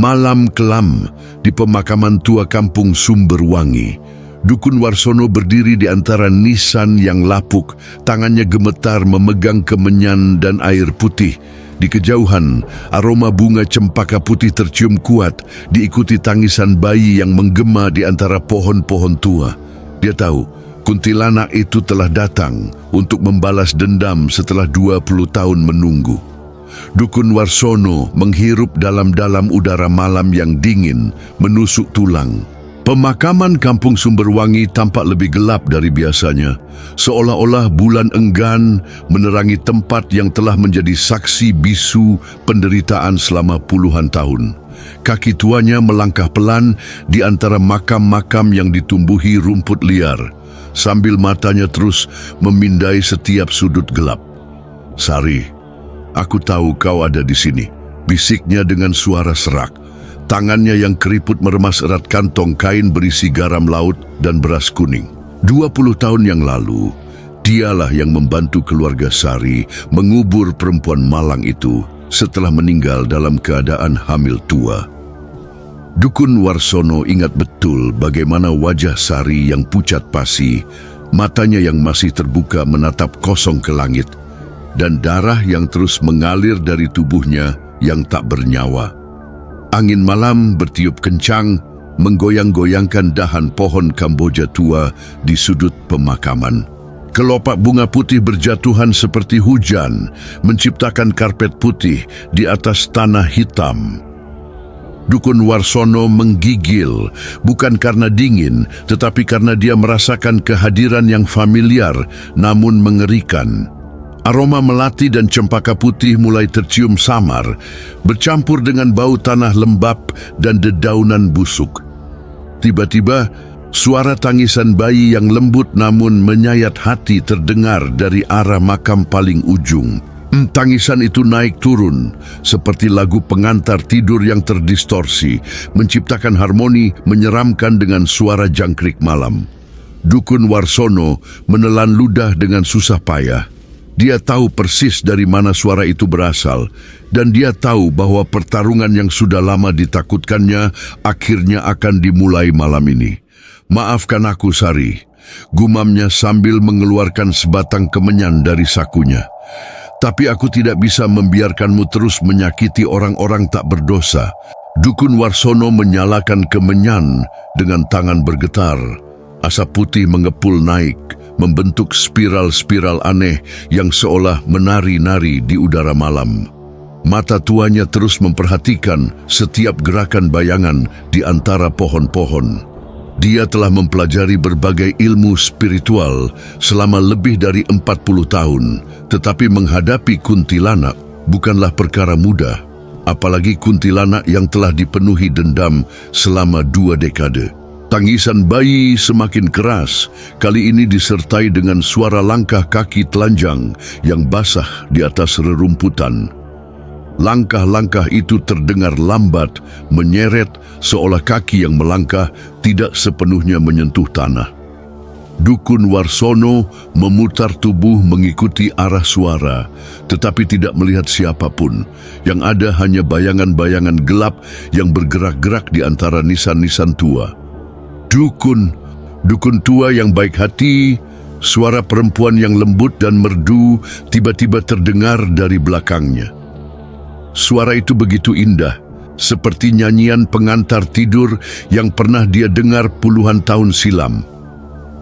Malam kelam di pemakaman tua kampung Sumberwangi. Dukun Warsono berdiri di antara nisan yang lapuk, tangannya gemetar memegang kemenyan dan air putih. Di kejauhan, aroma bunga cempaka putih tercium kuat, diikuti tangisan bayi yang menggema di antara pohon-pohon tua. Dia tahu, kuntilanak itu telah datang untuk membalas dendam setelah 20 tahun menunggu. Dukun Warsono menghirup dalam-dalam udara malam yang dingin, menusuk tulang. Pemakaman kampung Sumberwangi tampak lebih gelap dari biasanya, seolah-olah bulan enggan menerangi tempat yang telah menjadi saksi bisu penderitaan selama puluhan tahun. Kaki tuanya melangkah pelan di antara makam-makam yang ditumbuhi rumput liar, sambil matanya terus memindai setiap sudut gelap. "Sari, aku tahu kau ada di sini," bisiknya dengan suara serak. Tangannya yang keriput meremas erat kantong kain berisi garam laut dan beras kuning. 20 tahun yang lalu, dialah yang membantu keluarga Sari mengubur perempuan malang itu setelah meninggal dalam keadaan hamil tua. Dukun Warsono ingat betul bagaimana wajah Sari yang pucat pasi, matanya yang masih terbuka menatap kosong ke langit, dan darah yang terus mengalir dari tubuhnya yang tak bernyawa. Angin malam bertiup kencang, menggoyang-goyangkan dahan pohon Kamboja tua di sudut pemakaman. Kelopak bunga putih berjatuhan seperti hujan, menciptakan karpet putih di atas tanah hitam. Dukun Warsono menggigil, bukan karena dingin, tetapi karena dia merasakan kehadiran yang familiar namun mengerikan. Aroma melati dan cempaka putih mulai tercium samar, bercampur dengan bau tanah lembab dan dedaunan busuk. Tiba-tiba, suara tangisan bayi yang lembut namun menyayat hati terdengar dari arah makam paling ujung. Tangisan itu naik turun, seperti lagu pengantar tidur yang terdistorsi, menciptakan harmoni menyeramkan dengan suara jangkrik malam. Dukun Warsono menelan ludah dengan susah payah. Dia tahu persis dari mana suara itu berasal, dan dia tahu bahwa pertarungan yang sudah lama ditakutkannya akhirnya akan dimulai malam ini. "Maafkan aku, Sari," gumamnya sambil mengeluarkan sebatang kemenyan dari sakunya. "Tapi aku tidak bisa membiarkanmu terus menyakiti orang-orang tak berdosa." Dukun Warsono menyalakan kemenyan dengan tangan bergetar. Asap putih mengepul naik, membentuk spiral-spiral aneh yang seolah menari-nari di udara malam. Mata tuanya terus memperhatikan setiap gerakan bayangan di antara pohon-pohon. Dia telah mempelajari berbagai ilmu spiritual selama lebih dari 40 tahun, tetapi menghadapi kuntilanak bukanlah perkara mudah, apalagi kuntilanak yang telah dipenuhi dendam selama 2 dekade. Tangisan bayi semakin keras, kali ini disertai dengan suara langkah kaki telanjang yang basah di atas rerumputan. Langkah-langkah itu terdengar lambat, menyeret seolah kaki yang melangkah tidak sepenuhnya menyentuh tanah. Dukun Warsono memutar tubuh mengikuti arah suara, tetapi tidak melihat siapapun. Yang ada hanya bayangan-bayangan gelap yang bergerak-gerak di antara nisan-nisan tua. Dukun tua yang baik hati, suara perempuan yang lembut dan merdu tiba-tiba terdengar dari belakangnya. Suara itu begitu indah, seperti nyanyian pengantar tidur yang pernah dia dengar puluhan tahun silam.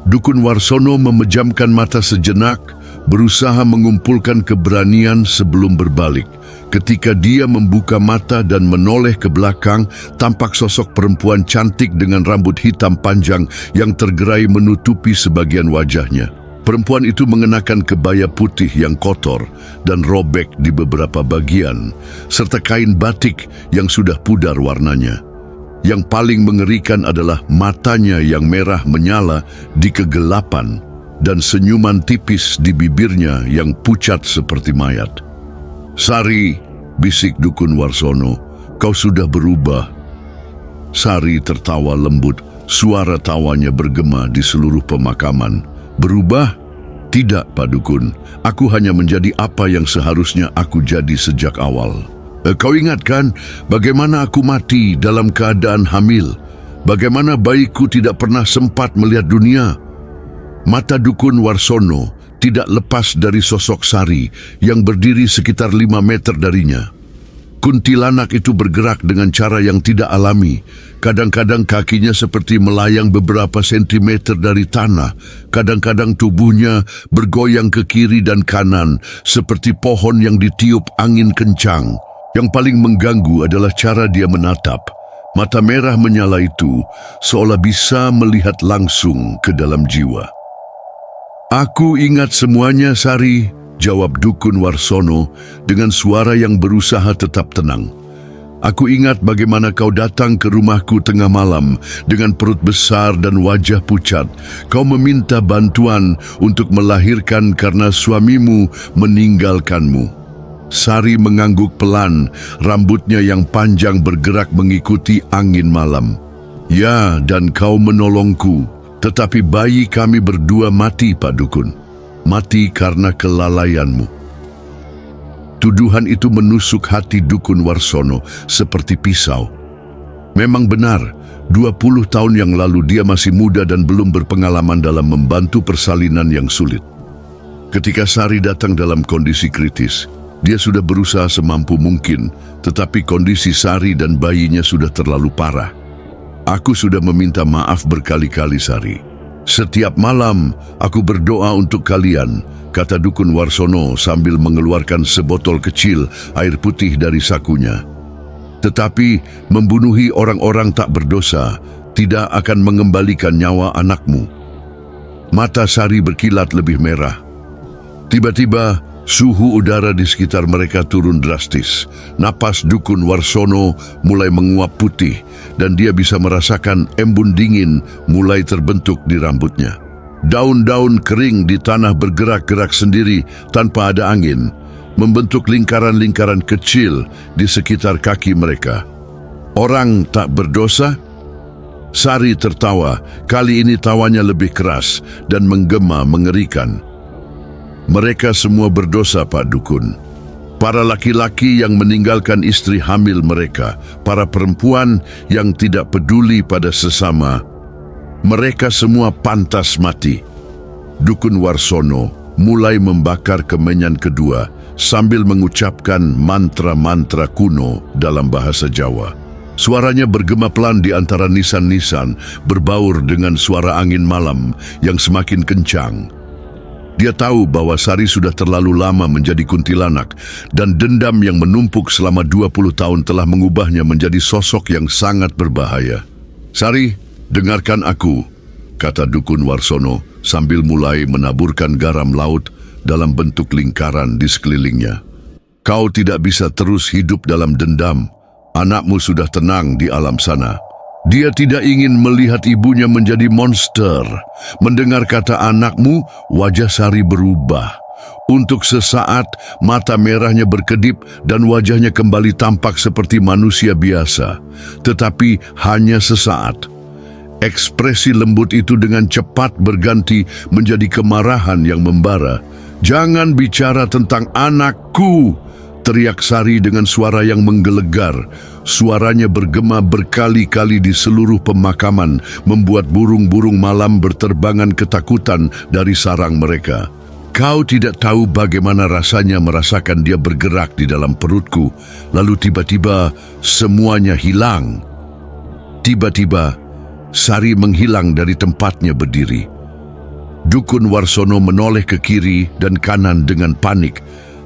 Dukun Warsono memejamkan mata sejenak, berusaha mengumpulkan keberanian sebelum berbalik. Ketika dia membuka mata dan menoleh ke belakang, tampak sosok perempuan cantik dengan rambut hitam panjang yang tergerai menutupi sebagian wajahnya. Perempuan itu mengenakan kebaya putih yang kotor dan robek di beberapa bagian, serta kain batik yang sudah pudar warnanya. Yang paling mengerikan adalah matanya yang merah menyala di kegelapan dan senyuman tipis di bibirnya yang pucat seperti mayat. "Sari," bisik Dukun Warsono, "kau sudah berubah." Sari tertawa lembut, suara tawanya bergema di seluruh pemakaman. "Berubah? Tidak, Pak Dukun. Aku hanya menjadi apa yang seharusnya aku jadi sejak awal." Kau ingat kan bagaimana aku mati dalam keadaan hamil? Bagaimana bayiku tidak pernah sempat melihat dunia? Mata dukun Warsono tidak lepas dari sosok Sari yang berdiri sekitar 5 meter darinya. Kuntilanak itu bergerak dengan cara yang tidak alami. Kadang-kadang kakinya seperti melayang beberapa sentimeter dari tanah. Kadang-kadang tubuhnya bergoyang ke kiri dan kanan seperti pohon yang ditiup angin kencang. Yang paling mengganggu adalah cara dia menatap. Mata merah menyala itu seolah bisa melihat langsung ke dalam jiwa. Aku ingat semuanya, Sari, jawab dukun Warsono dengan suara yang berusaha tetap tenang. Aku ingat bagaimana kau datang ke rumahku tengah malam dengan perut besar dan wajah pucat. Kau meminta bantuan untuk melahirkan karena suamimu meninggalkanmu. Sari mengangguk pelan, rambutnya yang panjang bergerak mengikuti angin malam. Ya, dan kau menolongku, tetapi bayi kami berdua mati, Pak Dukun. Mati karena kelalaianmu. Tuduhan itu menusuk hati dukun Warsono seperti pisau. Memang benar, 20 tahun yang lalu dia masih muda dan belum berpengalaman dalam membantu persalinan yang sulit. Ketika Sari datang dalam kondisi kritis, dia sudah berusaha semampu mungkin, tetapi kondisi Sari dan bayinya sudah terlalu parah. Aku sudah meminta maaf berkali-kali, Sari. Setiap malam aku berdoa untuk kalian, kata dukun Warsono sambil mengeluarkan sebotol kecil air putih dari sakunya. Tetapi membunuhi orang-orang tak berdosa tidak akan mengembalikan nyawa anakmu. Mata Sari berkilat lebih merah. Tiba-tiba suhu udara di sekitar mereka turun drastis. Napas dukun Warsono mulai menguap putih dan dia bisa merasakan embun dingin mulai terbentuk di rambutnya. Daun-daun kering di tanah bergerak-gerak sendiri tanpa ada angin, membentuk lingkaran-lingkaran kecil di sekitar kaki mereka. Orang tak berdosa? Sari tertawa, kali ini tawanya lebih keras dan menggema mengerikan. Mereka semua berdosa, Pak Dukun. Para laki-laki yang meninggalkan istri hamil mereka, para perempuan yang tidak peduli pada sesama, mereka semua pantas mati. Dukun Warsono mulai membakar kemenyan kedua sambil mengucapkan mantra-mantra kuno dalam bahasa Jawa. Suaranya bergema pelan di antara nisan-nisan, berbaur dengan suara angin malam yang semakin kencang. Dia tahu bahwa Sari sudah terlalu lama menjadi kuntilanak dan dendam yang menumpuk selama 20 tahun telah mengubahnya menjadi sosok yang sangat berbahaya. Sari, dengarkan aku, kata dukun Warsono sambil mulai menaburkan garam laut dalam bentuk lingkaran di sekelilingnya. Kau tidak bisa terus hidup dalam dendam. Anakmu sudah tenang di alam sana. Dia tidak ingin melihat ibunya menjadi monster. Mendengar kata anakmu, wajah Sari berubah. Untuk sesaat, mata merahnya berkedip dan wajahnya kembali tampak seperti manusia biasa. Tetapi hanya sesaat. Ekspresi lembut itu dengan cepat berganti menjadi kemarahan yang membara. "Jangan bicara tentang anakku!" teriak Sari dengan suara yang menggelegar. Suaranya bergema berkali-kali di seluruh pemakaman, membuat burung-burung malam berterbangan ketakutan dari sarang mereka. Kau tidak tahu bagaimana rasanya merasakan dia bergerak di dalam perutku, lalu tiba-tiba semuanya hilang. Tiba-tiba, Sari menghilang dari tempatnya berdiri. Dukun Warsono menoleh ke kiri dan kanan dengan panik,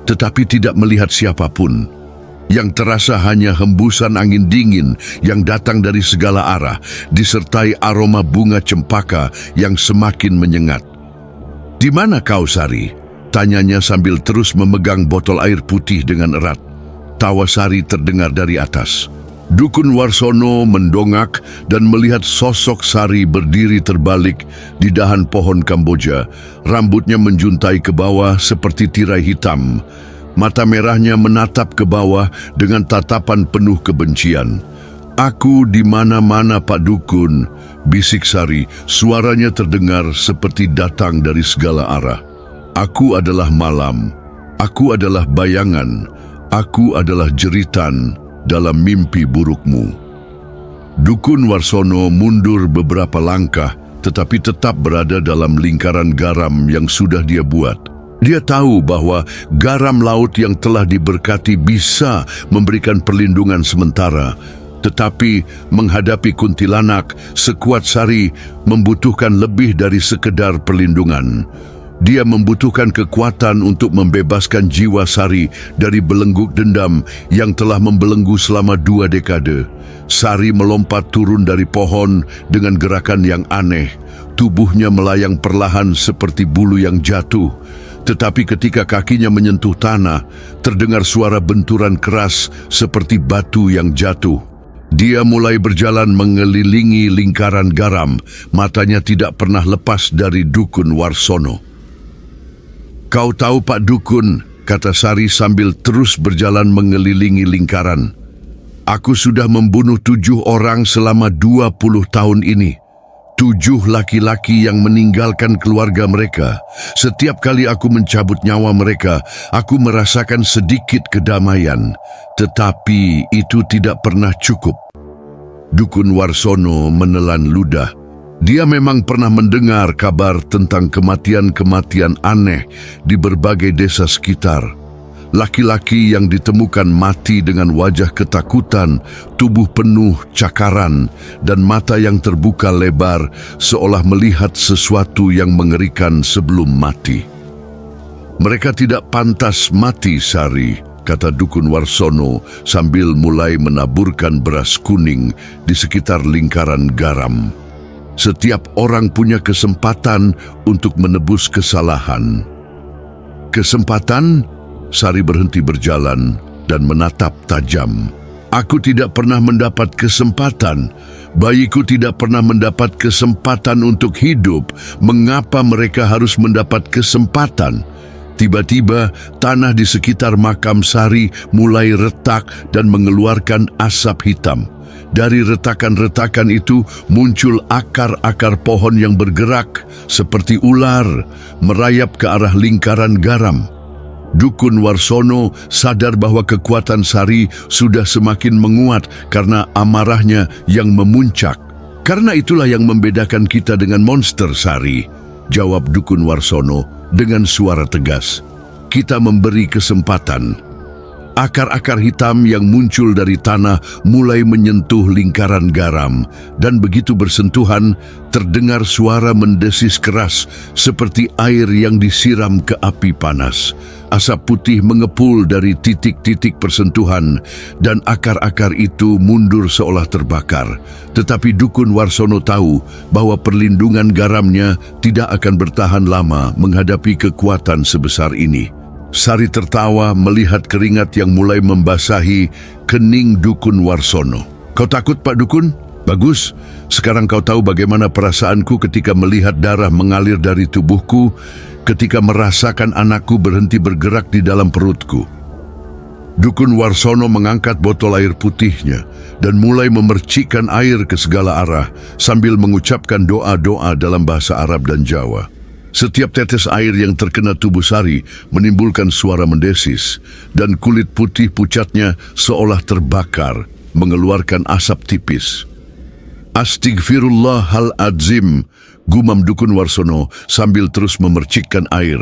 tetapi tidak melihat siapapun. Yang terasa hanya hembusan angin dingin yang datang dari segala arah, disertai aroma bunga cempaka yang semakin menyengat. "Di mana kau, Sari?" tanyanya sambil terus memegang botol air putih dengan erat. Tawa Sari terdengar dari atas. Dukun Warsono mendongak dan melihat sosok Sari berdiri terbalik di dahan pohon Kamboja. Rambutnya menjuntai ke bawah seperti tirai hitam. Mata merahnya menatap ke bawah dengan tatapan penuh kebencian. "Aku di mana-mana, Pak Dukun," bisik Sari. Suaranya terdengar seperti datang dari segala arah. "Aku adalah malam. Aku adalah bayangan. Aku adalah jeritan dalam mimpi burukmu. Dukun Warsono mundur beberapa langkah, tetapi tetap berada dalam lingkaran garam yang sudah dia buat. Dia tahu bahwa garam laut yang telah diberkati bisa memberikan perlindungan sementara, tetapi menghadapi kuntilanak, sekuat Sari membutuhkan lebih dari sekedar perlindungan. Dia membutuhkan kekuatan untuk membebaskan jiwa Sari dari belenggu dendam yang telah membelenggu selama 2 dekade. Sari melompat turun dari pohon dengan gerakan yang aneh. Tubuhnya melayang perlahan seperti bulu yang jatuh. Tetapi ketika kakinya menyentuh tanah, terdengar suara benturan keras seperti batu yang jatuh. Dia mulai berjalan mengelilingi lingkaran garam, matanya tidak pernah lepas dari Dukun Warsono. "Kau tahu Pak Dukun," kata Sari sambil terus berjalan mengelilingi lingkaran. "Aku sudah membunuh 7 orang selama 20 tahun ini. 7 laki-laki yang meninggalkan keluarga mereka. Setiap kali aku mencabut nyawa mereka, aku merasakan sedikit kedamaian. Tetapi itu tidak pernah cukup." Dukun Warsono menelan ludah. Dia memang pernah mendengar kabar tentang kematian-kematian aneh di berbagai desa sekitar. Laki-laki yang ditemukan mati dengan wajah ketakutan, tubuh penuh cakaran, dan mata yang terbuka lebar seolah melihat sesuatu yang mengerikan sebelum mati. "Mereka tidak pantas mati, Sari," kata Dukun Warsono sambil mulai menaburkan beras kuning di sekitar lingkaran garam. "Setiap orang punya kesempatan untuk menebus kesalahan." "Kesempatan?" Sari berhenti berjalan dan menatap tajam. "Aku tidak pernah mendapat kesempatan. Bayiku tidak pernah mendapat kesempatan untuk hidup. Mengapa mereka harus mendapat kesempatan?" Tiba-tiba, tanah di sekitar makam Sari mulai retak dan mengeluarkan asap hitam. Dari retakan-retakan itu muncul akar-akar pohon yang bergerak seperti ular, merayap ke arah lingkaran garam. Dukun Warsono sadar bahwa kekuatan Sari sudah semakin menguat karena amarahnya yang memuncak. "Karena itulah yang membedakan kita dengan monster, Sari," jawab Dukun Warsono dengan suara tegas. "Kita memberi kesempatan." Akar-akar hitam yang muncul dari tanah mulai menyentuh lingkaran garam, dan begitu bersentuhan, terdengar suara mendesis keras seperti air yang disiram ke api panas. Asap putih mengepul dari titik-titik persentuhan, dan akar-akar itu mundur seolah terbakar. Tetapi Dukun Warsono tahu bahwa perlindungan garamnya tidak akan bertahan lama menghadapi kekuatan sebesar ini. Sari tertawa melihat keringat yang mulai membasahi kening Dukun Warsono. "Kau takut, Pak Dukun? Bagus. Sekarang kau tahu bagaimana perasaanku ketika melihat darah mengalir dari tubuhku, ketika merasakan anakku berhenti bergerak di dalam perutku." Dukun Warsono mengangkat botol air putihnya dan mulai memercikkan air ke segala arah sambil mengucapkan doa-doa dalam bahasa Arab dan Jawa. Setiap tetes air yang terkena tubuh Sari menimbulkan suara mendesis, dan kulit putih pucatnya seolah terbakar, mengeluarkan asap tipis. "Astaghfirullahaladzim," gumam Dukun Warsono sambil terus memercikkan air.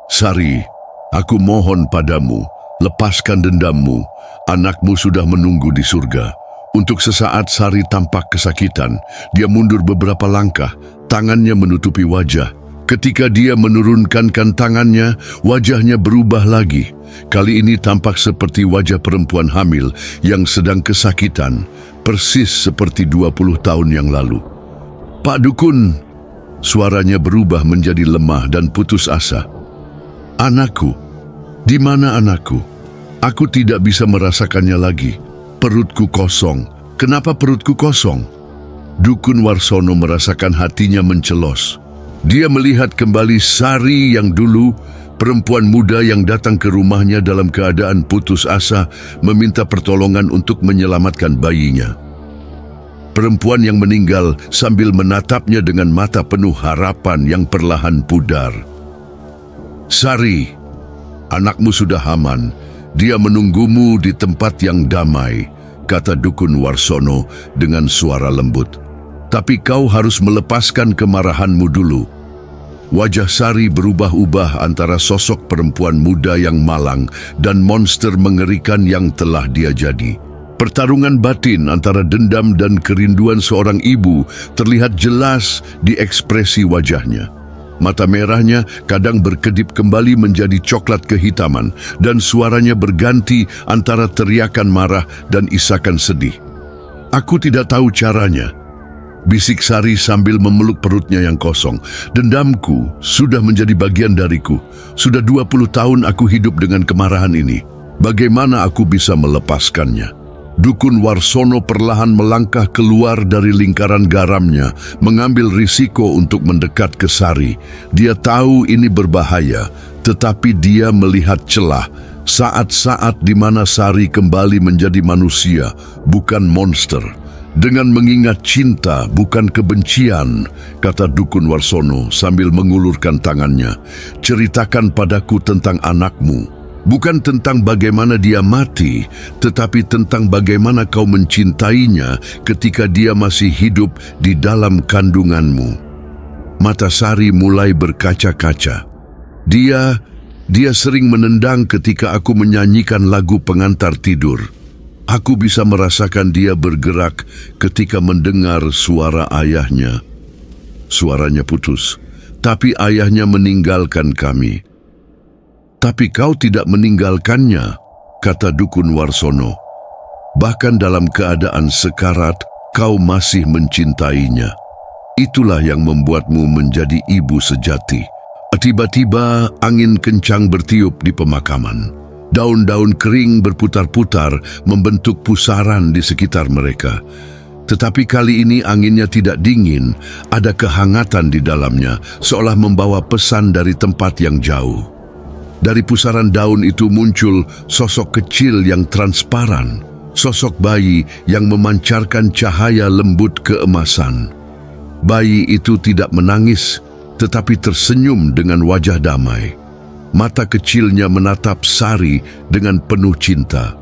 "Sari, aku mohon padamu, lepaskan dendammu. Anakmu sudah menunggu di surga." Untuk sesaat Sari tampak kesakitan. Dia mundur beberapa langkah, tangannya menutupi wajah. Ketika dia menurunkan tangannya, wajahnya berubah lagi. Kali ini tampak seperti wajah perempuan hamil yang sedang kesakitan, persis seperti 20 tahun yang lalu. "Pak Dukun," suaranya berubah menjadi lemah dan putus asa. "Anakku, di mana anakku? Aku tidak bisa merasakannya lagi. Perutku kosong." "Kenapa perutku kosong?" Dukun Warsono merasakan hatinya mencelos. Dia melihat kembali Sari yang dulu, perempuan muda yang datang ke rumahnya dalam keadaan putus asa, meminta pertolongan untuk menyelamatkan bayinya. Perempuan yang meninggal sambil menatapnya dengan mata penuh harapan yang perlahan pudar. "Sari, anakmu sudah aman. Dia menunggumu di tempat yang damai, kata Dukun Warsono dengan suara lembut. Tapi kau harus melepaskan kemarahanmu dulu. Wajah Sari berubah-ubah antara sosok perempuan muda yang malang dan monster mengerikan yang telah dia jadi. Pertarungan batin antara dendam dan kerinduan seorang ibu terlihat jelas di ekspresi wajahnya. Mata merahnya kadang berkedip kembali menjadi coklat kehitaman dan suaranya berganti antara teriakan marah dan isakan sedih. Aku tidak tahu caranya, bisik Sari sambil memeluk perutnya yang kosong. Dendamku sudah menjadi bagian dariku. Sudah 20 tahun aku hidup dengan kemarahan ini. Bagaimana aku bisa melepaskannya? Dukun Warsono perlahan melangkah keluar dari lingkaran garamnya, mengambil risiko untuk mendekat ke Sari. Dia tahu ini berbahaya, tetapi dia melihat celah. Saat-saat di mana Sari kembali menjadi manusia, bukan monster. Dengan mengingat cinta, bukan kebencian, kata Dukun Warsono sambil mengulurkan tangannya. Ceritakan padaku tentang anakmu. Bukan tentang bagaimana dia mati, tetapi tentang bagaimana kau mencintainya ketika dia masih hidup di dalam kandunganmu. Mata Sari mulai berkaca-kaca. Dia sering menendang ketika aku menyanyikan lagu pengantar tidur. Aku bisa merasakan dia bergerak ketika mendengar suara ayahnya. Suaranya putus, tapi ayahnya meninggalkan kami. Tapi kau tidak meninggalkannya, kata Dukun Warsono. Bahkan dalam keadaan sekarat, kau masih mencintainya. Itulah yang membuatmu menjadi ibu sejati. Tiba-tiba angin kencang bertiup di pemakaman. Daun-daun kering berputar-putar membentuk pusaran di sekitar mereka. Tetapi kali ini anginnya tidak dingin, ada kehangatan di dalamnya, seolah membawa pesan dari tempat yang jauh. Dari pusaran daun itu muncul sosok kecil yang transparan, sosok bayi yang memancarkan cahaya lembut keemasan. Bayi itu tidak menangis, tetapi tersenyum dengan wajah damai. Mata kecilnya menatap Sari dengan penuh cinta.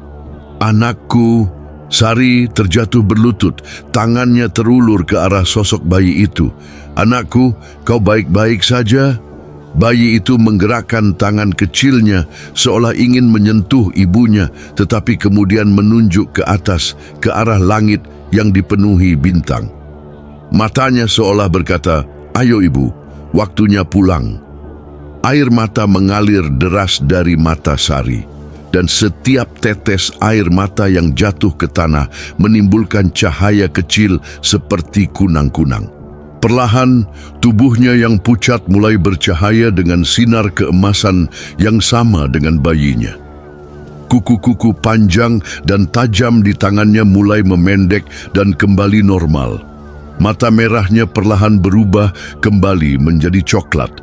Anakku, Sari terjatuh berlutut, tangannya terulur ke arah sosok bayi itu. Anakku, kau baik-baik saja? Bayi itu menggerakkan tangan kecilnya seolah ingin menyentuh ibunya, tetapi kemudian menunjuk ke atas, ke arah langit yang dipenuhi bintang. Matanya seolah berkata, "Ayo ibu, waktunya pulang." Air mata mengalir deras dari mata Sari, dan setiap tetes air mata yang jatuh ke tanah menimbulkan cahaya kecil seperti kunang-kunang. Perlahan, tubuhnya yang pucat mulai bercahaya dengan sinar keemasan yang sama dengan bayinya. Kuku-kuku panjang dan tajam di tangannya mulai memendek dan kembali normal. Mata merahnya perlahan berubah kembali menjadi coklat.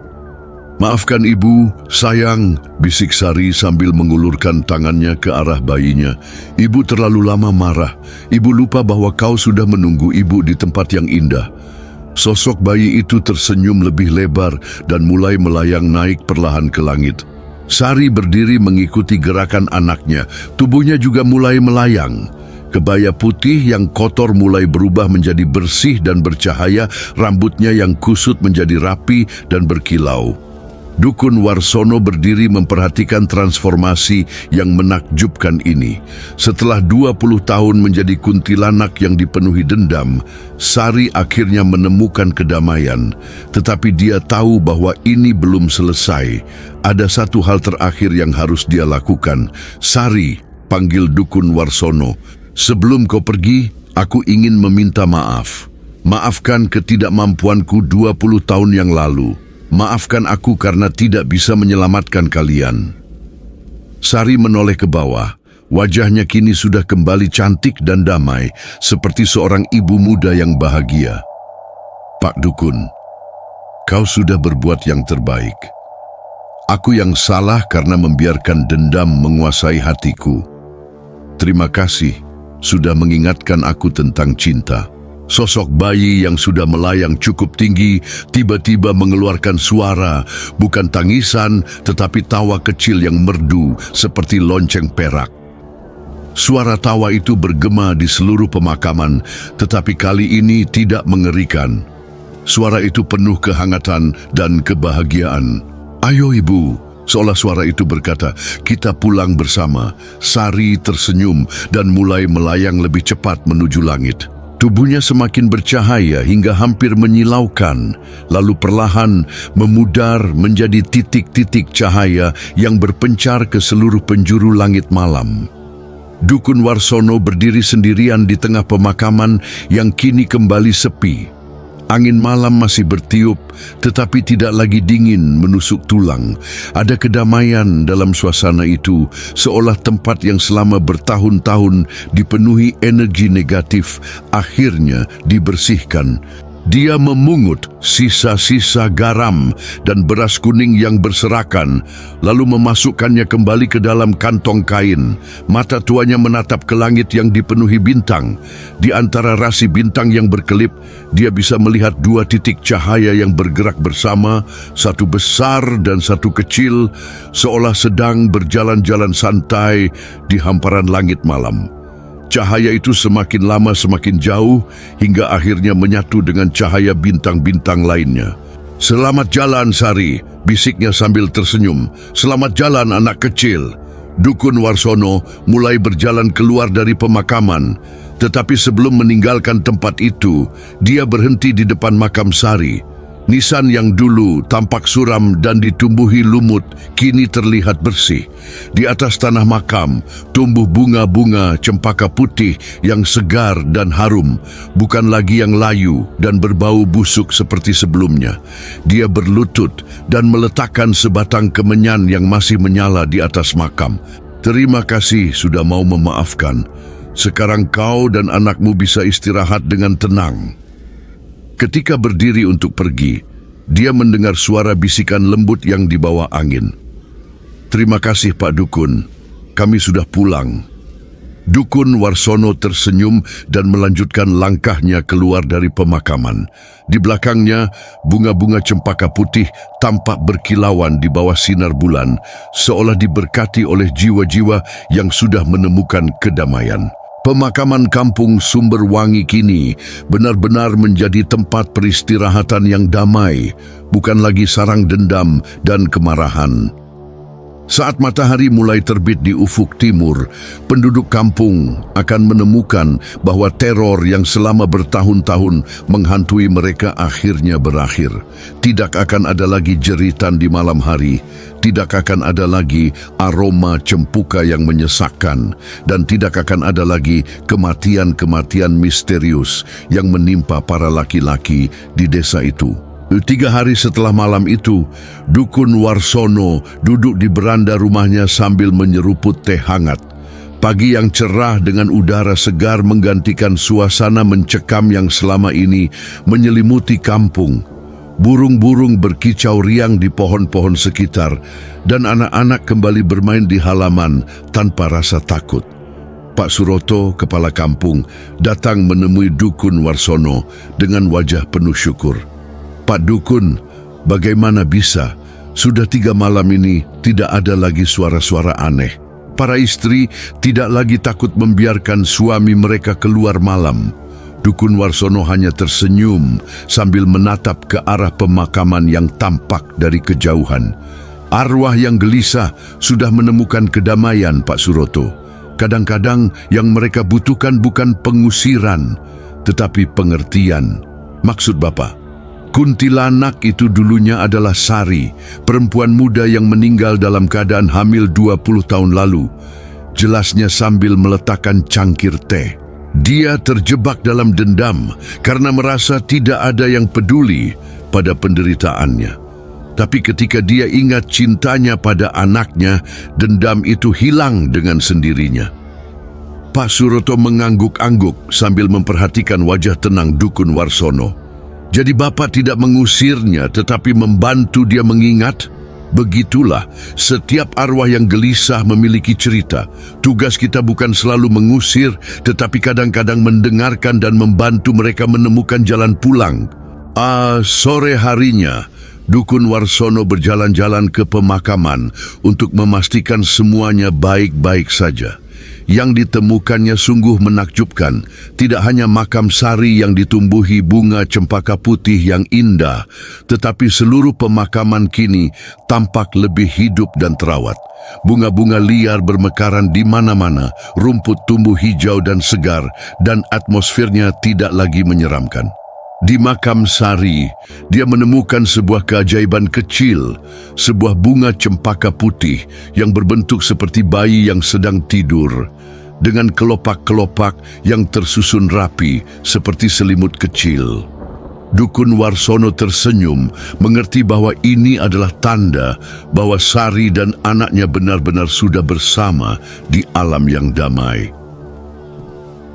"Maafkan ibu, sayang," bisik Sari sambil mengulurkan tangannya ke arah bayinya. "Ibu terlalu lama marah. Ibu lupa bahwa kau sudah menunggu ibu di tempat yang indah." Sosok bayi itu tersenyum lebih lebar dan mulai melayang naik perlahan ke langit. Sari berdiri mengikuti gerakan anaknya. Tubuhnya juga mulai melayang. Kebaya putih yang kotor mulai berubah menjadi bersih dan bercahaya, rambutnya yang kusut menjadi rapi dan berkilau. Dukun Warsono berdiri memperhatikan transformasi yang menakjubkan ini. Setelah 20 tahun menjadi kuntilanak yang dipenuhi dendam, Sari akhirnya menemukan kedamaian. Tetapi dia tahu bahwa ini belum selesai. Ada satu hal terakhir yang harus dia lakukan. "Sari," panggil Dukun Warsono, "sebelum kau pergi, aku ingin meminta maaf. Maafkan ketidakmampuanku 20 tahun yang lalu. Maafkan aku karena tidak bisa menyelamatkan kalian." Sari menoleh ke bawah. Wajahnya kini sudah kembali cantik dan damai, seperti seorang ibu muda yang bahagia. "Pak Dukun, kau sudah berbuat yang terbaik. Aku yang salah karena membiarkan dendam menguasai hatiku. Terima kasih sudah mengingatkan aku tentang cinta." Sosok bayi yang sudah melayang cukup tinggi tiba-tiba mengeluarkan suara, bukan tangisan tetapi tawa kecil yang merdu seperti lonceng perak. Suara tawa itu bergema di seluruh pemakaman, tetapi kali ini tidak mengerikan. Suara itu penuh kehangatan dan kebahagiaan. "Ayo ibu," seolah suara itu berkata, "kita pulang bersama." Sari tersenyum dan mulai melayang lebih cepat menuju langit. Tubuhnya semakin bercahaya hingga hampir menyilaukan, lalu perlahan memudar menjadi titik-titik cahaya yang berpencar ke seluruh penjuru langit malam. Dukun Warsono berdiri sendirian di tengah pemakaman yang kini kembali sepi. Angin malam masih bertiup, tetapi tidak lagi dingin menusuk tulang. Ada kedamaian dalam suasana itu, seolah tempat yang selama bertahun-tahun dipenuhi energi negatif, akhirnya dibersihkan. Dia memungut sisa-sisa garam dan beras kuning yang berserakan, lalu memasukkannya kembali ke dalam kantong kain. Mata tuanya menatap ke langit yang dipenuhi bintang. Di antara rasi bintang yang berkelip, dia bisa melihat dua titik cahaya yang bergerak bersama, satu besar dan satu kecil, seolah sedang berjalan-jalan santai di hamparan langit malam. Cahaya itu semakin lama semakin jauh hingga akhirnya menyatu dengan cahaya bintang-bintang lainnya. "Selamat jalan, Sari," bisiknya sambil tersenyum. "Selamat jalan, anak kecil." Dukun Warsono mulai berjalan keluar dari pemakaman, tetapi sebelum meninggalkan tempat itu, dia berhenti di depan makam Sari. Nisan yang dulu tampak suram dan ditumbuhi lumut kini terlihat bersih. Di atas tanah makam tumbuh bunga-bunga cempaka putih yang segar dan harum, bukan lagi yang layu dan berbau busuk seperti sebelumnya. Dia berlutut dan meletakkan sebatang kemenyan yang masih menyala di atas makam. "Terima kasih sudah mau memaafkan. Sekarang kau dan anakmu bisa istirahat dengan tenang." Ketika berdiri untuk pergi, dia mendengar suara bisikan lembut yang dibawa angin. "Terima kasih Pak Dukun, kami sudah pulang." Dukun Warsono tersenyum dan melanjutkan langkahnya keluar dari pemakaman. Di belakangnya, bunga-bunga cempaka putih tampak berkilauan di bawah sinar bulan, seolah diberkati oleh jiwa-jiwa yang sudah menemukan kedamaian. Pemakaman kampung Sumberwangi kini benar-benar menjadi tempat peristirahatan yang damai, bukan lagi sarang dendam dan kemarahan. Saat matahari mulai terbit di ufuk timur, penduduk kampung akan menemukan bahwa teror yang selama bertahun-tahun menghantui mereka akhirnya berakhir. Tidak akan ada lagi jeritan di malam hari, tidak akan ada lagi aroma cempuka yang menyesakkan, dan tidak akan ada lagi kematian-kematian misterius yang menimpa para laki-laki di desa itu. 3 hari setelah malam itu, Dukun Warsono duduk di beranda rumahnya sambil menyeruput teh hangat. Pagi yang cerah dengan udara segar menggantikan suasana mencekam yang selama ini menyelimuti kampung. Burung-burung berkicau riang di pohon-pohon sekitar, dan anak-anak kembali bermain di halaman tanpa rasa takut. Pak Suroto, kepala kampung, datang menemui Dukun Warsono dengan wajah penuh syukur. "Pak Dukun, bagaimana bisa? Sudah 3 malam ini tidak ada lagi suara-suara aneh. Para istri tidak lagi takut membiarkan suami mereka keluar malam." Dukun Warsono hanya tersenyum sambil menatap ke arah pemakaman yang tampak dari kejauhan. "Arwah yang gelisah sudah menemukan kedamaian, Pak Suroto. Kadang-kadang yang mereka butuhkan bukan pengusiran, tetapi pengertian." "Maksud Bapak?" "Kuntilanak itu dulunya adalah Sari, perempuan muda yang meninggal dalam keadaan hamil 20 tahun lalu," jelasnya sambil meletakkan cangkir teh. "Dia terjebak dalam dendam karena merasa tidak ada yang peduli pada penderitaannya. Tapi ketika dia ingat cintanya pada anaknya, dendam itu hilang dengan sendirinya." Pak Suroto mengangguk-angguk sambil memperhatikan wajah tenang Dukun Warsono. "Jadi Bapak tidak mengusirnya tetapi membantu dia mengingat?" Begitulah, setiap arwah yang gelisah memiliki cerita. Tugas kita bukan selalu mengusir, tetapi kadang-kadang mendengarkan dan membantu mereka menemukan jalan pulang. Sore harinya, Dukun Warsono berjalan-jalan ke pemakaman untuk memastikan semuanya baik-baik saja. Yang ditemukannya sungguh menakjubkan. Tidak hanya makam Sari yang ditumbuhi bunga cempaka putih yang indah, tetapi seluruh pemakaman kini tampak lebih hidup dan terawat. Bunga-bunga liar bermekaran di mana-mana, rumput tumbuh hijau dan segar, dan atmosfernya tidak lagi menyeramkan. Di makam Sari, dia menemukan sebuah keajaiban kecil, sebuah bunga cempaka putih yang berbentuk seperti bayi yang sedang tidur, dengan kelopak-kelopak yang tersusun rapi seperti selimut kecil. Dukun Warsono tersenyum, mengerti bahwa ini adalah tanda bahwa Sari dan anaknya benar-benar sudah bersama di alam yang damai.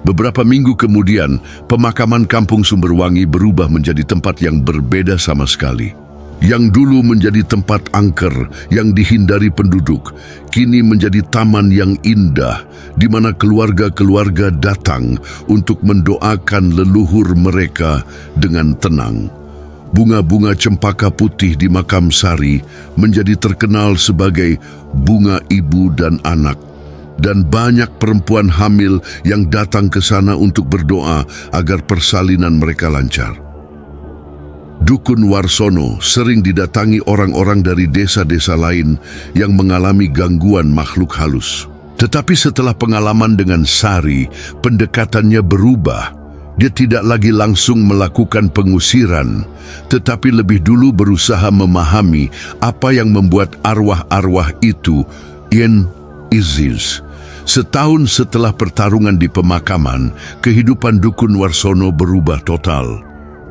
Beberapa minggu kemudian, pemakaman Kampung Sumberwangi berubah menjadi tempat yang berbeda sama sekali. Yang dulu menjadi tempat angker yang dihindari penduduk, kini menjadi taman yang indah, di mana keluarga-keluarga datang untuk mendoakan leluhur mereka dengan tenang. Bunga-bunga cempaka putih di makam Sari menjadi terkenal sebagai bunga ibu dan anak. Dan banyak perempuan hamil yang datang ke sana untuk berdoa agar persalinan mereka lancar. Dukun Warsono sering didatangi orang-orang dari desa-desa lain yang mengalami gangguan makhluk halus. Tetapi setelah pengalaman dengan Sari, pendekatannya berubah. Dia tidak lagi langsung melakukan pengusiran, tetapi lebih dulu berusaha memahami apa yang membuat arwah-arwah itu izis. Setahun setelah pertarungan di pemakaman, kehidupan Dukun Warsono berubah total.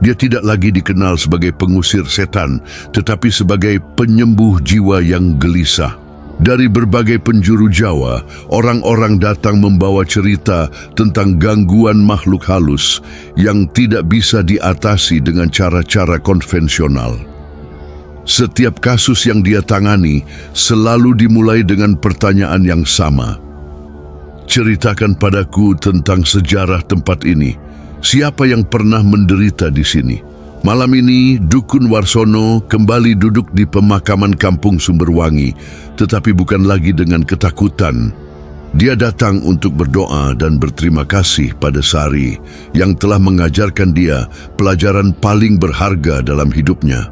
Dia tidak lagi dikenal sebagai pengusir setan, tetapi sebagai penyembuh jiwa yang gelisah. Dari berbagai penjuru Jawa, orang-orang datang membawa cerita tentang gangguan makhluk halus yang tidak bisa diatasi dengan cara-cara konvensional. Setiap kasus yang dia tangani selalu dimulai dengan pertanyaan yang sama. Ceritakan padaku tentang sejarah tempat ini. Siapa yang pernah menderita di sini? Malam ini, Dukun Warsono kembali duduk di pemakaman Kampung Sumberwangi, tetapi bukan lagi dengan ketakutan. Dia datang untuk berdoa dan berterima kasih pada Sari yang telah mengajarkan dia pelajaran paling berharga dalam hidupnya.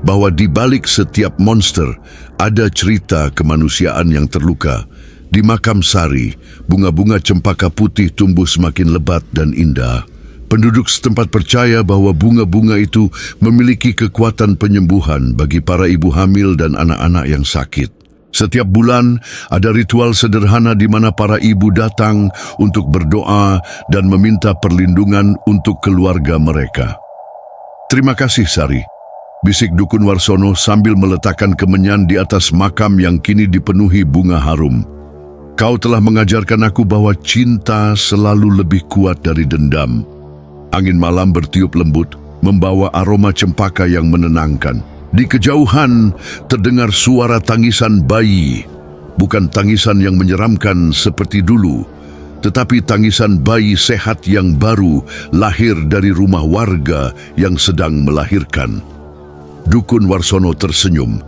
Bahwa di balik setiap monster ada cerita kemanusiaan yang terluka. Di makam Sari, bunga-bunga cempaka putih tumbuh semakin lebat dan indah. Penduduk setempat percaya bahwa bunga-bunga itu memiliki kekuatan penyembuhan bagi para ibu hamil dan anak-anak yang sakit. Setiap bulan, ada ritual sederhana di mana para ibu datang untuk berdoa dan meminta perlindungan untuk keluarga mereka. Terima kasih, Sari, bisik Dukun Warsono sambil meletakkan kemenyan di atas makam yang kini dipenuhi bunga harum. Kau telah mengajarkan aku bahwa cinta selalu lebih kuat dari dendam. Angin malam bertiup lembut, membawa aroma cempaka yang menenangkan. Di kejauhan terdengar suara tangisan bayi. Bukan tangisan yang menyeramkan seperti dulu, tetapi tangisan bayi sehat yang baru lahir dari rumah warga yang sedang melahirkan. Dukun Warsono tersenyum.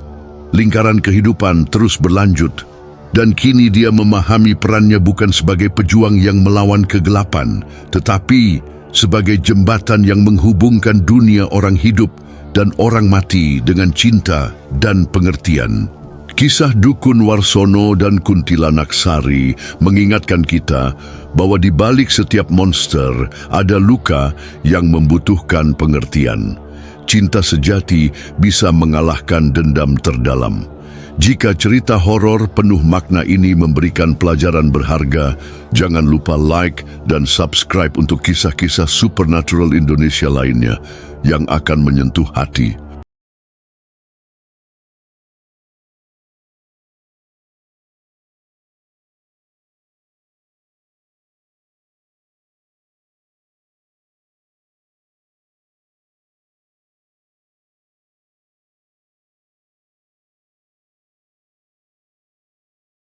Lingkaran kehidupan terus berlanjut. Dan kini dia memahami perannya bukan sebagai pejuang yang melawan kegelapan, tetapi sebagai jembatan yang menghubungkan dunia orang hidup dan orang mati dengan cinta dan pengertian. Kisah Dukun Warsono dan Kuntilanak Sari mengingatkan kita bahwa di balik setiap monster ada luka yang membutuhkan pengertian. Cinta sejati bisa mengalahkan dendam terdalam. Jika cerita horor penuh makna ini memberikan pelajaran berharga, jangan lupa like dan subscribe untuk kisah-kisah supernatural Indonesia lainnya yang akan menyentuh hati.